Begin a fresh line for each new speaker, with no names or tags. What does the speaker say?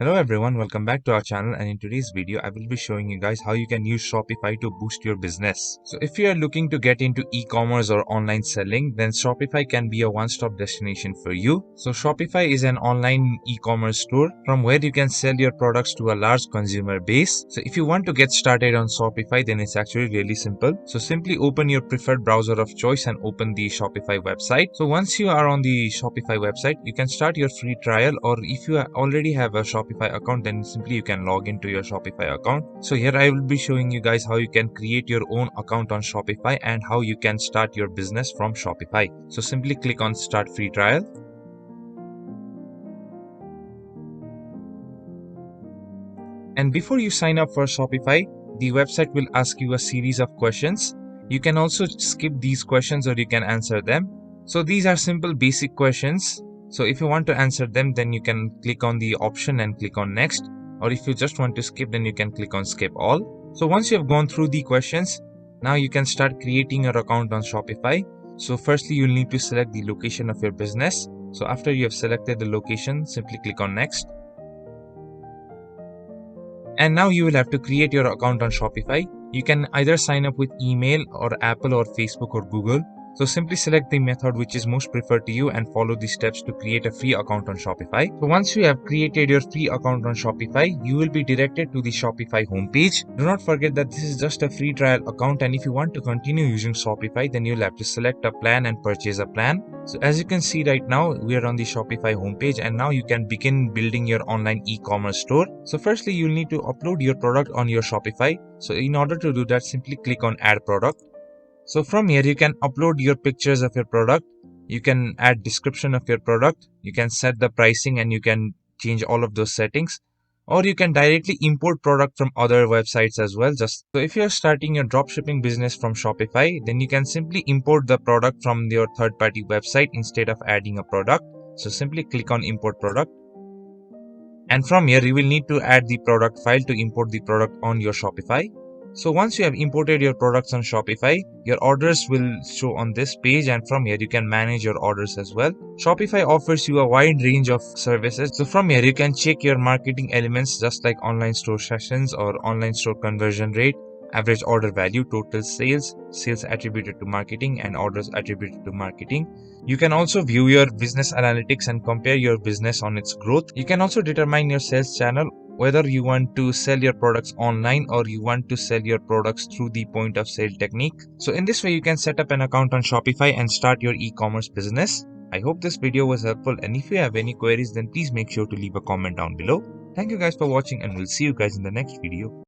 Hello everyone, welcome back to our channel, and in today's video I will be showing you guys how you can use Shopify to boost your business. So if you are looking to get into e-commerce or online selling, then Shopify can be a one-stop destination for you. So Shopify is an online e-commerce store from where you can sell your products to a large consumer base. So if you want to get started on Shopify, then it's actually really simple. So simply open your preferred browser of choice and open the Shopify website. So once you are on the Shopify website, you can start your free trial, or if you already have a Shopify account, then simply you can log into your Shopify account. So here I will be showing you guys how you can create your own account on Shopify and how you can start your business from Shopify. So simply click on start free trial. And before you sign up for Shopify, the website will ask you a series of questions. You can also skip these questions or you can answer them. So these are simple basic questions. So if you want to answer them, then you can click on the option and click on next. Or if you just want to skip, then you can click on skip all. So once you have gone through the questions, now you can start creating your account on Shopify. So firstly, you'll need to select the location of your business. So after you have selected the location, simply click on next. And now you will have to create your account on Shopify. You can either sign up with email or Apple or Facebook or Google. So simply select the method which is most preferred to you and follow the steps to create a free account on Shopify. So once you have created your free account on Shopify, you will be directed to the Shopify homepage. Do not forget that this is just a free trial account, and if you want to continue using Shopify, then you'll have to select a plan and purchase a plan. So as you can see right now, we are on the Shopify homepage, and now you can begin building your online e-commerce store. So firstly, you'll need to upload your product on your Shopify. So in order to do that, simply click on add product. So from here, you can upload your pictures of your product. You can add description of your product. You can set the pricing and you can change all of those settings. Or you can directly import product from other websites as well. So if you're starting your dropshipping business from Shopify, then you can simply import the product from your third-party website instead of adding a product. So simply click on import product. And from here, you will need to add the product file to import the product on your Shopify. So once you have imported your products on Shopify, your orders will show on this page, and from here you can manage your orders as well. Shopify offers you a wide range of services. So from here you can check your marketing elements just like online store sessions or online store conversion rate, average order value, total sales, sales attributed to marketing, and orders attributed to marketing. You can also view your business analytics and compare your business on its growth. You can also determine your sales channel, whether you want to sell your products online or you want to sell your products through the point of sale technique. So in this way, you can set up an account on Shopify and start your e-commerce business. I hope this video was helpful, and if you have any queries, then please make sure to leave a comment down below. Thank you guys for watching, and we'll see you guys in the next video.